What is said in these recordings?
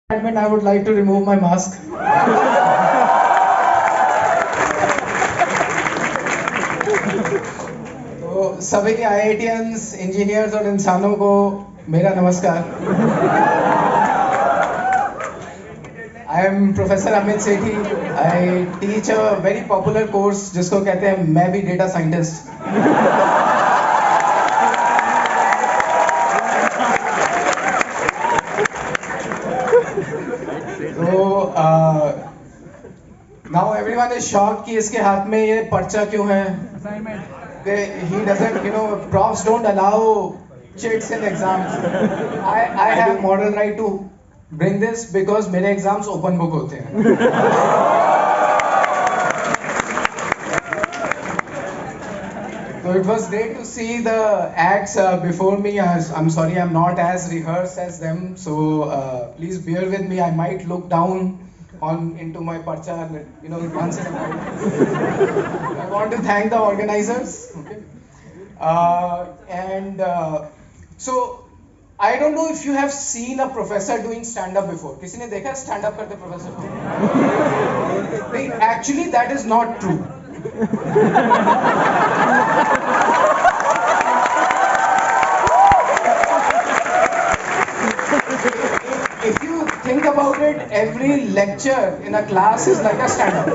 I would like to remove my mask. तो सभी IITians, engineers और इंसानों को मेरा नमस्कार. I am Professor Amit Sethi. I teach a very popular course जिसको कहते हैं मैं भी डेटा साइंटिस्ट. तो now everyone is shocked कि इसके हाथ में ये पर्चा क्यों है. He doesn't, profs don't allow cheats in exams. I have moral right to bring this because मेरे exams open book होते हैं. So it was great to see the acts before me. I'm sorry I'm not as rehearsed as them. So please bear with me. I might look down into my parcha, once in a while. I want to thank the organizers. Okay. So I don't know if you have seen a professor doing stand-up before. किसी ने देखा stand-up करते professor? Actually, that is not true. If you think about it, every lecture in a class is like a stand-up.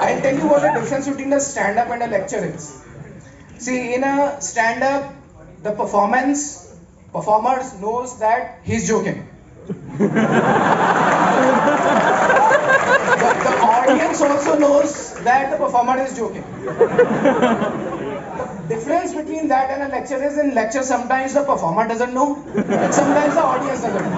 I'll tell you what the difference between a stand-up and a lecture is. See, in a stand-up, the performer knows that he's joking. The audience also knows that the performer is joking. The difference between that and a lecture is in lecture sometimes the performer doesn't know and sometimes the audience doesn't know.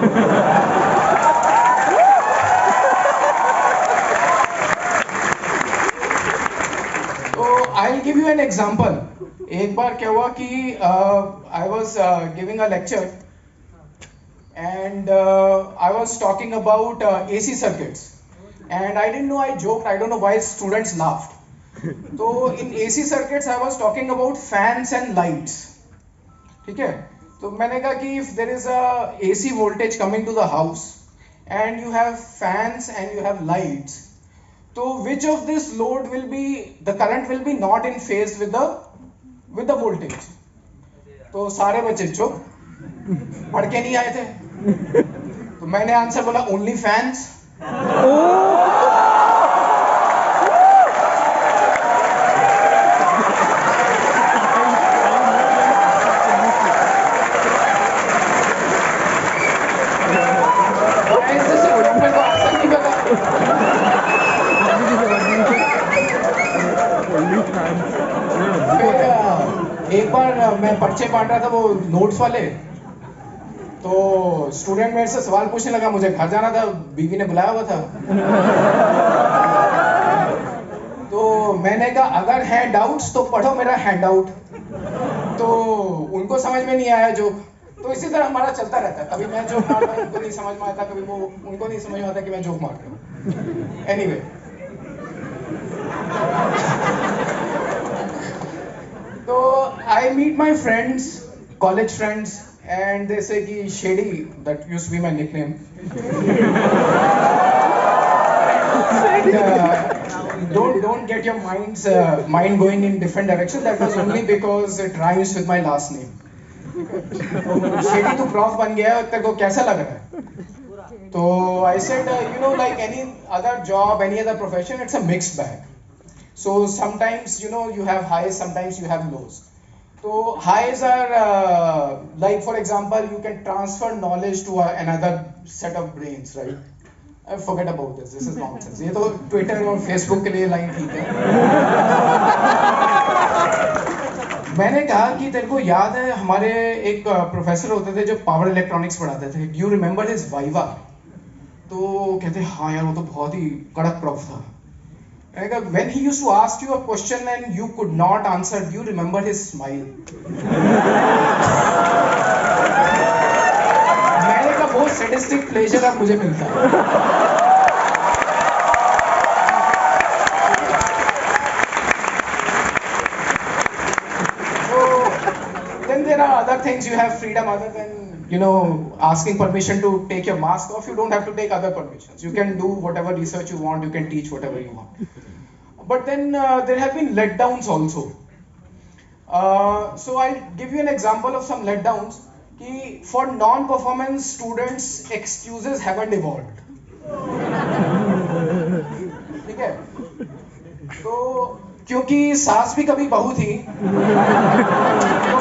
So I'll give you an example. एक बार क्या हुआ कि I was giving a lecture and I was talking about AC circuits. And I didn't know I joked. I don't know why students laughed. So in AC circuits, I was talking about fans and lights. ठीक है? तो मैंने कहा कि if there is a AC voltage coming to the house and you have fans and you have lights, so which of this load will be the current will be not in phase with the voltage? तो सारे बच्चे चुप, पढ़ के नहीं आए थे. तो मैंने आंसर बोला only fans. एक बार मैं पर्चे बांट रहा था वो नोट्स वाले, तो स्टूडेंट मेरे से सवाल पूछने लगा. मुझे घर जाना था, बीवी ने बुलाया हुआ था. तो मैंने कहा अगर है डाउट्स तो पढ़ो मेरा हैंड आउट. तो उनको समझ में नहीं आया जो. तो इसी तरह हमारा चलता रहता है. कभी मैं जोक मारता हूँ, उनको नहीं समझ में आता, कभी वो उनको नहीं समझ में आता कि मैं जोक मार रहा हूँ. Anyway, so I meet my friends, college friends, and they say कि Shady, that used to be my nickname. And, don't get your mind going in different direction. That was only because it rhymes with my last name. Shady, तू prof बन गया, तेरे को कैसा लग रहा है? तो I said, like any other job, any other profession, it's a mixed bag. So sometimes you have highs, sometimes you have lows. So highs are like, for example, you can transfer knowledge to another set of brains, right? Forget about this. This is nonsense. ये तो Twitter और Facebook के लिए line ठीक है. मैंने कहा कि तेरे को याद है हमारे एक प्रोफेसर होते थे जो पावर इलेक्ट्रॉनिक्स पढ़ाते थे. Do you remember his viva? तो कहते हाँ यार वो तो बहुत ही कड़क प्रोफ था. When he used to ask you a question and you could not answer, do you remember his smile? मैंने कहा बहुत sadistic pleasure अब मुझे मिलता है. So then there are other things you have freedom other than asking permission to take your mask off. You don't have to take other permissions. You can do whatever research you want. You can teach whatever you want. But then there have been letdowns also. So I'll give you an example of some letdowns. कि for non-performance students, excuses haven't evolved. ठीक है? तो क्योंकि सास भी कभी बहू थी, तो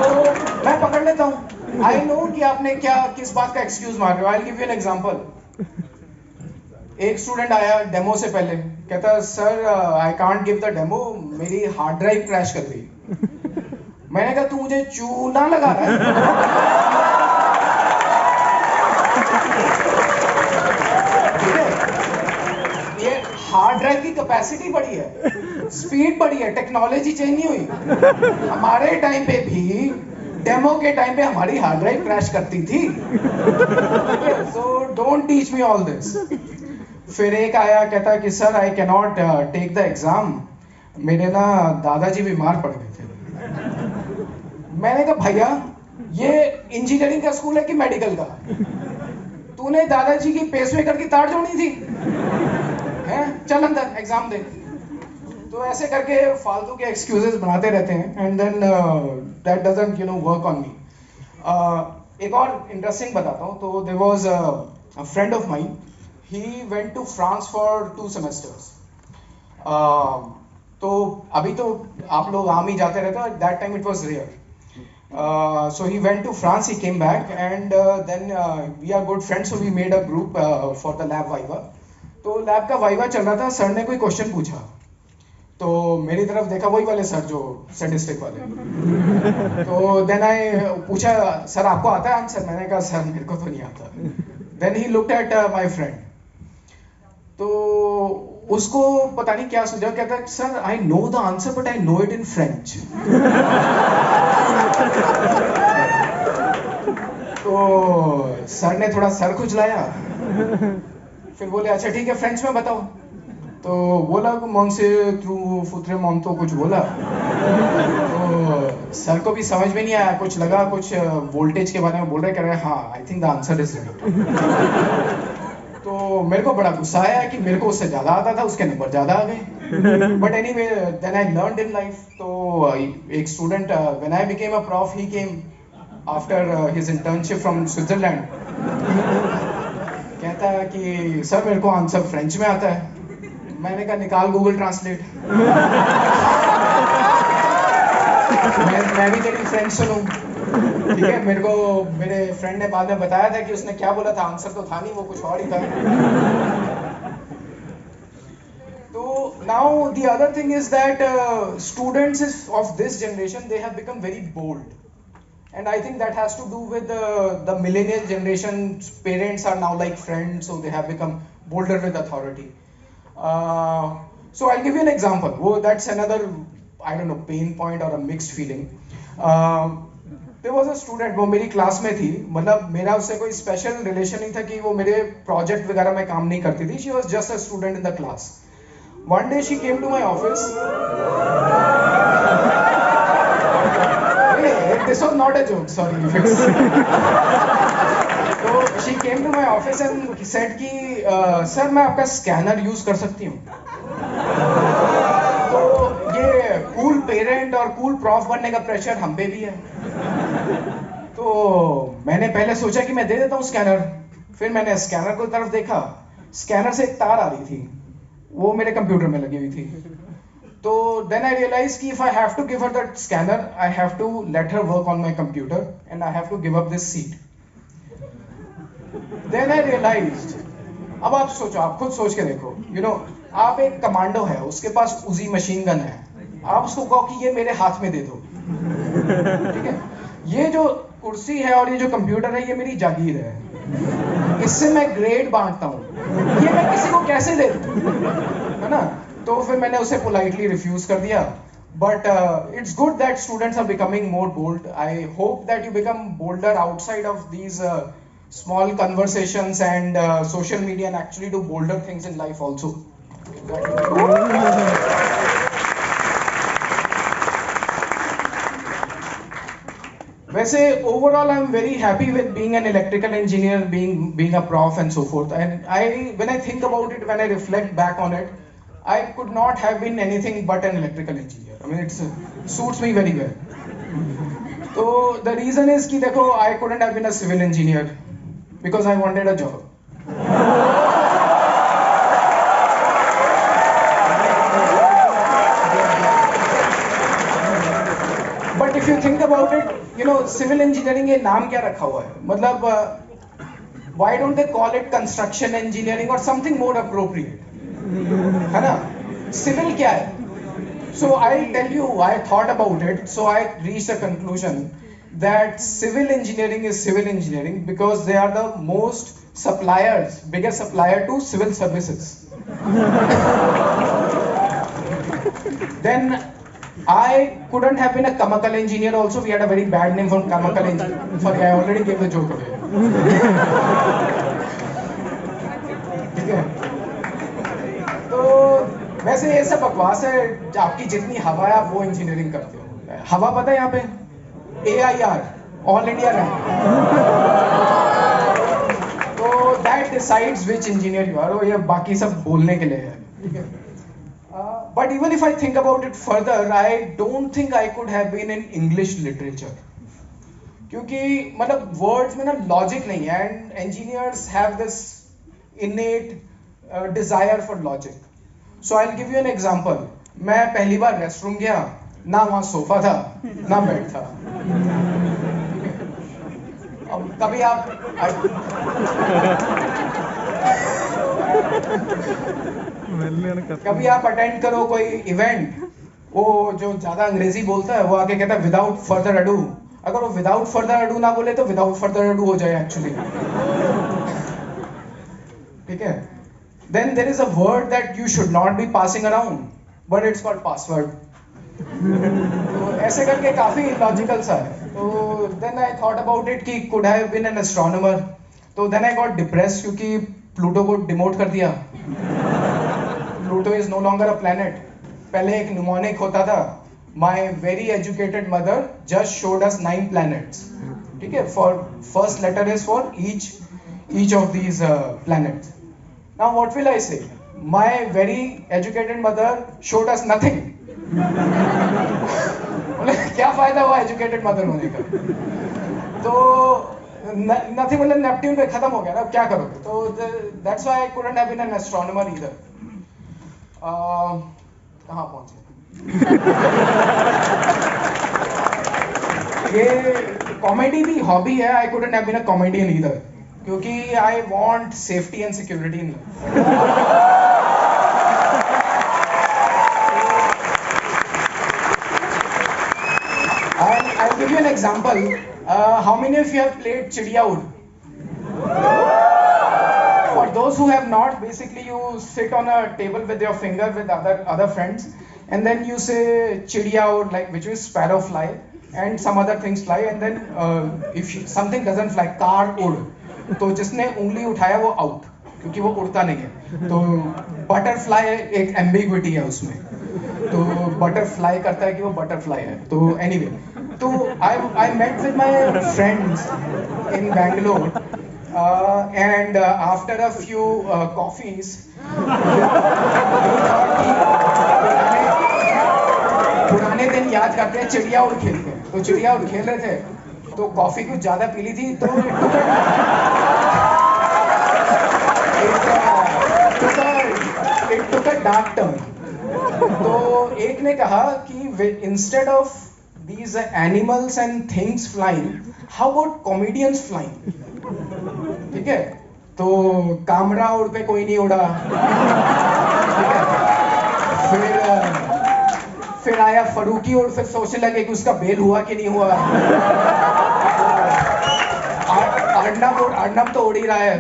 मैं पकड़ लेता हूँ. I know कि आपने किस बात का excuse मार रहे हो. I'll give you an example. एक स्टूडेंट आया डेमो से पहले, कहता sir I can't give the demo, मेरी हार्ड ड्राइव क्रैश कर गई. मैंने कहा तू मुझे चूना लगा रहा है. ठीक है, ये हार्ड ड्राइव की कैपेसिटी बढ़ी है, स्पीड बढ़ी है, टेक्नोलॉजी चेंज नहीं हुई. हमारे टाइम पे भी डेमो के टाइम पे हमारी हार्ड ड्राइव क्रैश करती थी. So don't teach me all this. फिर एक आया कहता कि sir I can not take the exam, मेरे ना दादाजी बीमार पड़ गए थे. मैंने कहा भैया ये इंजीनियरिंग का स्कूल है कि मेडिकल का? तूने दादाजी की पेसमेकर की तार जोड़ी थी हैं? चल अंदर एग्जाम दे. तो ऐसे करके फालतू के एक्सक्यूजेस बनाते रहते हैं and then that doesn't work on me. एक और इंटरेस्टिंग बताता हूँ. तो there was a friend of mine. He went to France for 2 semesters. तो अभी तो आप लोग आम ही जाते रहते हो. That time it was rare. So he went to France. He came back and then we are good friends. So we made a group for the lab viva. तो लैब का वाइवा चल रहा था. सर ने कोई question पूछा तो मेरी तरफ देखा, वही वाले सर जो स्टैटिस्टिक वाले. तो देन आई पूछा सर आपको आता है आंसर? मैंने कहा सर मेरे को तो नहीं आता. Then he looked at my friend. तो उसको पता नहीं क्या सूझा, कहता है sir I know the answer but I know it in French. तो सर ने थोड़ा सर खुजलाया, फिर बोले अच्छा ठीक है फ्रेंच में बताओ. तो बोला मोंसे थ्रू फुत्रे मोंतो कुछ बोला. तो सर को भी समझ में नहीं आया, कुछ लगा कुछ वोल्टेज के बारे में बोल रहे, कह रहे हाँ I think the answer is right. तो मेरे को बड़ा गुस्सा आया कि मेरे को उससे ज्यादा आता था, उसके नंबर ज्यादा आ गए. But anyway then I learned in life. तो एक student when I became a prof, he came after his internship from Switzerland. कहता है कि सर मेरे को आंसर फ्रेंच में आता है. मैंने कहा निकाल गूगल ट्रांसलेट. मैं भी तेरी फ्रेंच सुनूं. ठीक है, मेरे को मेरे फ्रेंड ने बाद में बताया था कि उसने क्या बोला था, आंसर तो था नहीं, वो कुछ और ही था. तो now the other thing is that students of this generation they have become very bold. And I think that has to do with the millennial generation. Parents are now like friends, so they have become bolder with authority. So I'll give you an example. That's another, I don't know, pain point or a mixed feeling. There was a student, वो मेरी class में थी. मतलब मेरा उससे कोई special relation नहीं था कि वो मेरे प्रोजेक्ट वगैरह में काम नहीं करती थी. She was just a student in the class. One day she came to my office. This was not a joke, sorry. So she came to my office and said कि सर मैं आपका scanner use कर सकती हूँ. तो ये cool parent और cool prof बनने का प्रेशर हम पे भी है. तो मैंने पहले सोचा कि मैं दे देता हूँ स्कैनर. फिर मैंने स्कैनर को तरफ देखा, स्कैनर से एक तार आ रही थी, वो मेरे कंप्यूटर में लगी हुई थी. तो then I realized कि if I have to give her that scanner, I have to let her work on my computer and I have to give up this seat. Then I realized, अब आप सोचो, आप खुद सोच के देखो, आप एक कमांडो है, उसके पास उजी मशीन गन है, आप उसको कहो कि ये मेरे हाथ में दे दो. ठीक है, ये जो कुर्सी है और ये जो कंप्यूटर है, ये मेरी जागीर है, इससे मैं ग्रेड बांटता हूँ, ये मैं किसी को कैसे दे दूँ, है ना. तो फिर मैंने उसे पोलाइटली रिफ्यूज कर दिया. But it's good that students are becoming more bold. I hope that you become bolder outside of these small conversations and social media and actually do bolder things in life also. वैसे overall I'm very happy with being an electrical engineer, being a prof and so forth. And when I think about it, when I reflect back on it, I could not have been anything but an electrical engineer. I mean, it suits me very well. So the reason is कि देखो, I couldn't have been a civil engineer because I wanted a job. But if you think about it, you know, civil engineering ये नाम क्या रखा हुआ है? मतलब why don't they call it construction engineering or something more appropriate? है ना? Civil क्या है? So I'll tell you, I thought about it, so I reached a conclusion that civil engineering is civil engineering because they are the most suppliers, biggest supplier to civil services. Then I couldn't have been a chemical engineer also. We had a very bad name for chemical engineer. Sorry, I already gave the joke away. ठीक है? तो वैसे ये सब बकवास है. आपकी जितनी हवा है आप वो इंजीनियरिंग करते हो. हवा पता है यहाँ पे? AIR, All India Rank. तो that decides which engineer you are. ये बाकी सब बोलने के लिए है. ठीक है? But even if I think about it further, I don't think I could have been in English literature. क्योंकि मतलब words में ना logic नहीं है, and engineers have this innate desire for logic. So I'll give you an example. मैं पहली बार restroom गया, ना वहाँ सोफा था, ना बेड था. अब कभी आप कभी आप अटेंड करो कोई इवेंट, वो जो ज्यादा अंग्रेजी बोलता है वो आके कहता है विदाउट फर्दर अडू. अगर वो विदाउट फर्दर अडू ना बोले तो विदाउट फर्दर अडू हो जाए एक्चुअली. ठीक है? Then there is a word that you should not be passing around, but it's called password. तो ऐसे करके काफी लॉजिकल सा है. तो then I thought about it कि could have been an astronomer. तो देन आई गॉट डिप्रेस्ड क्योंकि प्लूटो को डिमोट कर दिया. Pluto is no longer a planet. पहले एक mnemonic होता था. My very educated mother just showed us 9 planets. ठीक है? For first letter is for each of these planets. Now what will I say? My very educated mother showed us nothing. क्या फायदा हुआ educated mother होने का? तो nothing मतलब Neptune पे खत्म हो गया ना. क्या करोगे? तो that's why I couldn't have been an astronomer either. कहाँ पहुंचे? ये कॉमेडी भी हॉबी है. I couldn't have been a comedian either क्योंकि I want safety and security in life. I'll give you an example. How many of you have played Chidiya Ud? For those who have not, basically you sit on a table with your finger with other friends, and then you say Chidiya Ud, like which is sparrow fly, and some other things fly, and then if something doesn't fly, car उड़, तो जिसने उंगली उठाया वो out क्योंकि वो उड़ता नहीं है. तो बटरफ्लाई एक एम्बिग्विटी है उसमें. तो बटरफ्लाई करता है कि वो बटरफ्लाई है. तो एनीवे, तो I met with my friends in Bangalore. And after a few coffees, पुराने दिन याद करते हैं. चिड़िया उड़ खेलते हैं. तो चिड़िया उड़ खेल रहे थे तो कॉफी कुछ ज्यादा पी ली थी. तो it took a dark turn. तो एक ने कहा कि instead of these animals and things flying, how about comedians flying? ठीक है? तो कामरा उड़ पे कोई नहीं उड़ा. ठीक है? फिर आया फरूकी उड़. फिर सोचने लगे कि उसका बेल हुआ कि नहीं हुआ. अर्नब तो उड़ ही रहा है.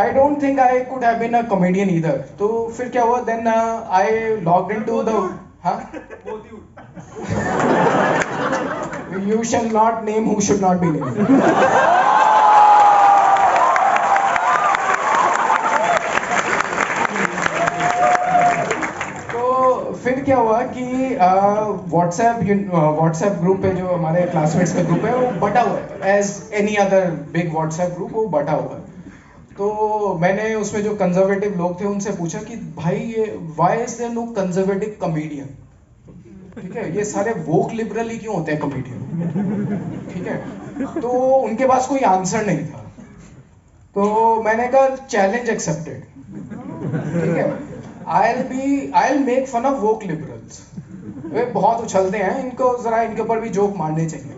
I don't think I could have been a comedian either. तो फिर क्या हुआ? Then I logged into the. हाँ? You shall not name who should not be named. फिर क्या हुआ कि व्हाट्सएप ग्रुप पे जो हमारे क्लासमेट्स का ग्रुप है वो बटा हुआ है, as any other big WhatsApp group वो बटा हुआ है। तो मैंने उसमें जो कंजर्वेटिव लोग थे उनसे पूछा कि भाई ये why is there no conservative comedian, ठीक है, ये सारे वोक लिबरल ही क्यों होते हैं कॉमेडियन, ठीक है। तो उनके पास कोई आंसर नहीं था, तो मैंने कहा चैलेंज एक्सेप्टेड, ठीक है, I make fun of woke liberals, वे बहुत उछलते हैं, इनको जरा इनके ऊपर भी जोक मारने चाहिए,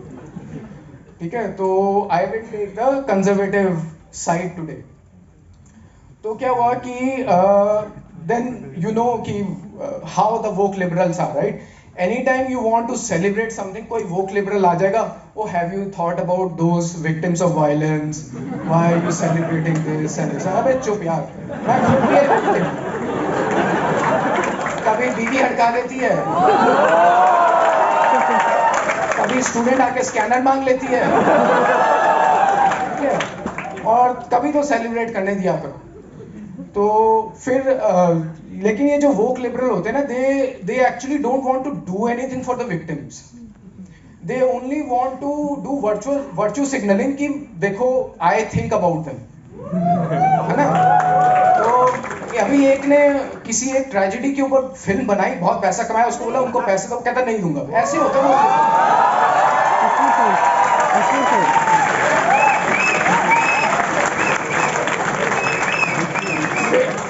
ठीक है। तो I will take the conservative side today. तो क्या हुआ कि देन यू नो कि how the woke liberals are, right, any time you want to celebrate something, कोई वोक लिबरल आ जाएगा, oh have you thought about those victims of violence, why are you celebrating this and this. अबे चुप यार, मैं खुद भी एक victim। कभी बीवी हड़का देती है, कभी स्टूडेंट आके स्कैनर मांग लेती है, ठीक है, और कभी तो सेलिब्रेट करने दिया करो। तो फिर लेकिन ये जो वोक लिबरल होते हैं ना, they actually don't want to do anything for the victims, they only want to do virtue signalling कि देखो आई थिंक अबाउट देम, है ना। तो अभी एक ने किसी एक ट्रेजेडी के ऊपर फिल्म बनाई, बहुत पैसा कमाया, उसको बोला उनको पैसे दो, कहता नहीं दूंगा, ऐसे होते हैं।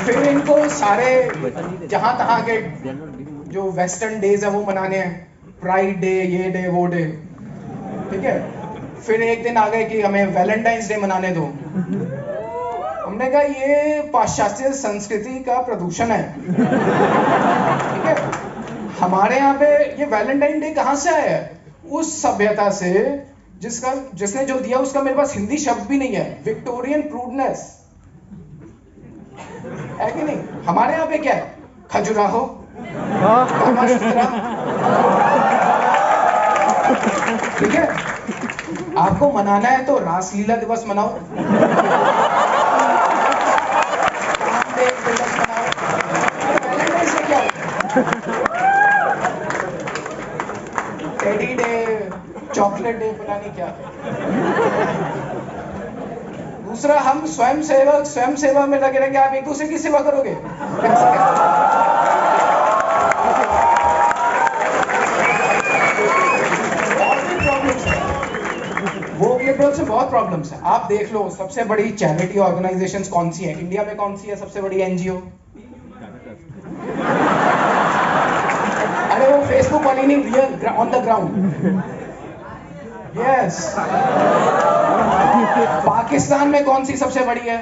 फिर इनको सारे जहां तहां के जो वेस्टर्न डेज है वो मनाने हैं, प्राइड डे, ये डे वो डे, ठीक है। फिर एक दिन आ गए कि हमें वैलेंटाइंस डे मनाने दो, हमने कहा ये पाश्चात्य संस्कृति का प्रदूषण है, ठीक है। हमारे यहाँ पे ये वैलेंटाइन डे कहाँ से आया है? उस सभ्यता से जिसने जो दिया उसका मेरे पास हिंदी शब्द भी नहीं है, विक्टोरियन प्रूडनेस है कि नहीं। हमारे यहाँ पे क्या है? खजुराहो, कामासूत्रा, ठीक है। आपको मनाना है तो रासलीला दिवस मनाओ, दिवस मनाओ, वैलेंटाइन से क्या टेडी डे, चॉकलेट डे, पता नहीं क्या। दूसरा, हम स्वयं सेवा में लगे रहेंगे, आप एक दूसरे की सेवा करोगे वो लिबरल से बहुत प्रॉब्लम्स है। आप देख लो सबसे बड़ी चैरिटी ऑर्गेनाइजेशंस कौन सी है इंडिया में, कौन सी है सबसे बड़ी एनजीओ? अरे वो फेसबुक वाली नहीं, real on the ground. Yes. Pakistan में कौन सी सबसे बड़ी है?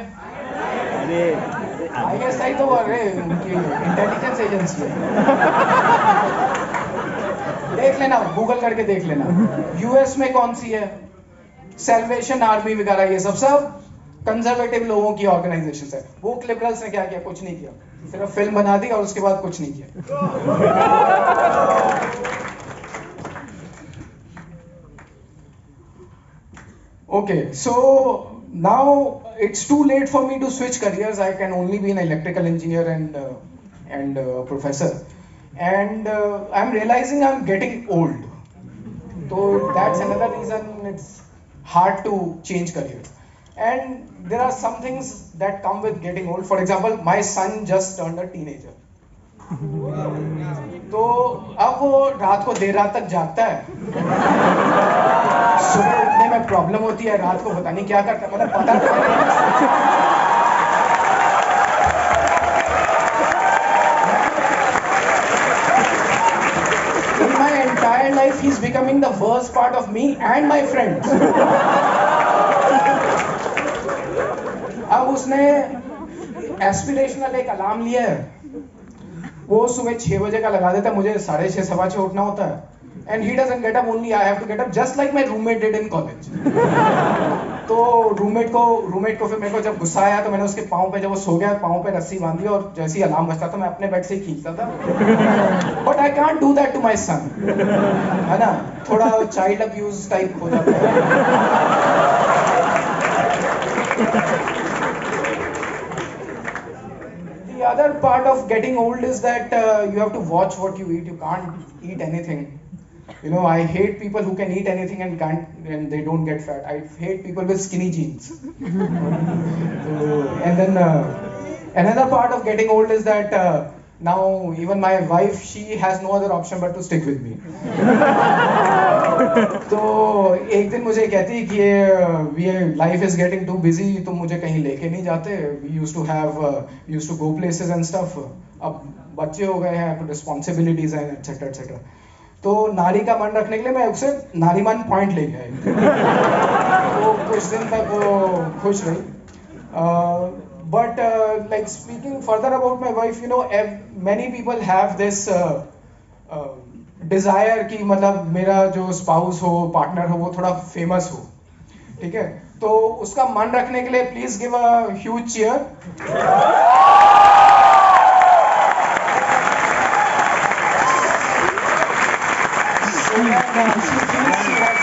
ISI तो अरे उनकी इंटेलिजेंस एजेंसी है, देख लेना, गूगल करके देख लेना। यूएस में कौन सी है? सेल्वेशन आर्मी वगैरह, ये सब कंजर्वेटिव लोगों की ऑर्गेनाइजेशन है। वो लिबरल्स ने क्या किया? कुछ नहीं किया, सिर्फ फिल्म बना दी और उसके बाद कुछ नहीं किया। Okay, so now it's too late for me to switch careers. I can only be an electrical engineer and professor, and I'm realizing I'm getting old. So that's another reason it's hard to change careers. And there are some things that come with getting old. For example, my son just turned a teenager. तो अब वो रात को देर रात तक जागता है, सुबह उठने में प्रॉब्लम होती है, रात को पता नहीं क्या करता है, मतलब पता नहीं। In my entire life, he's becoming the worst part of me and my friends. अब उसने एस्पिरेशनल एक अलार्म लिया है, वो सुबह 6 बजे का लगा देता है, मुझे 6:30 6:15 उठना होता है। And he doesn't get up, only I have to get up, just like my roommate did in college. तो रूममेट को फिर मेरे को जब गुस्सा आया तो मैंने उसके पाँव पे, जब वो सो गया, पाँव पे रस्सी बांधी और जैसे ही अलार्म बजता था मैं अपने बेड से ही खींचता था। But I can't do that to my son, है ना, थोड़ा चाइल्ड अब्यूज टाइप हो जाता है। The The other part of getting old is that you have to watch what you eat. You can't eat anything. You know, I hate people who can eat anything and can't, and they don't get fat. I hate people with skinny jeans. And then another part of getting old is that now even my wife, she has no other option but to stick with me. तो एक दिन मुझे कहती कि ये life is getting too busy, तुम मुझे कहीं लेके नहीं जाते. We used to go places and stuff. अब बच्चे हो गए हैं, रिस्पॉन्सिबिलिटीज हैं, एटसेट्रा एटसेट्रा. तो नारी का मन रखने के लिए मैं उसे नारीमान पॉइंट ले गया. तो कुछ दिन तक वो खुश रही. But like speaking further about my wife, you know, many people have this desire कि मतलब मेरा जो स्पाउस हो, पार्टनर हो, वो थोड़ा फेमस हो. ठीक है, तो उसका मन रखने के लिए please give a huge cheer. She feels she has